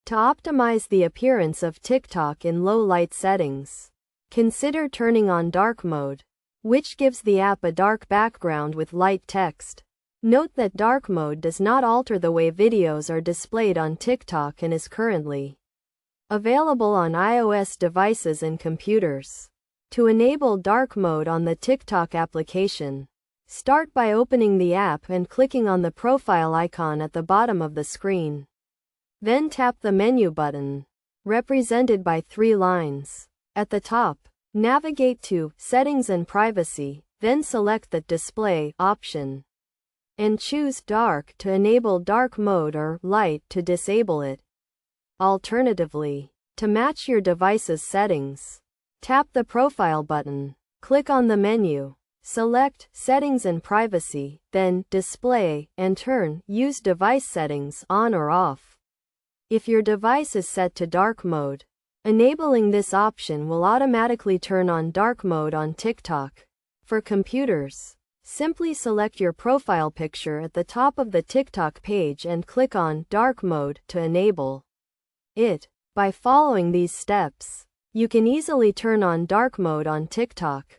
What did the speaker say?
To optimize the appearance of TikTok in low light settings, consider turning on dark mode, which gives the app a dark background with light text. Note that dark mode does not alter the way videos are displayed on TikTok and is currently available on iOS devices and computers. To enable dark mode on the TikTok application, start by opening the app and clicking on the profile icon at the bottom of the screen. Then tap the menu button, represented by 3 lines. At the top, navigate to Settings and Privacy, then select the Display option, and choose Dark to enable dark mode or Light to disable it. Alternatively, to match your device's settings, tap the Profile button, click on the menu, select Settings and Privacy, then Display, and turn Use Device Settings on or off. If your device is set to dark mode, enabling this option will automatically turn on dark mode on TikTok. For computers, simply select your profile picture at the top of the TikTok page and click on Dark Mode to enable it. By following these steps, you can easily turn on dark mode on TikTok.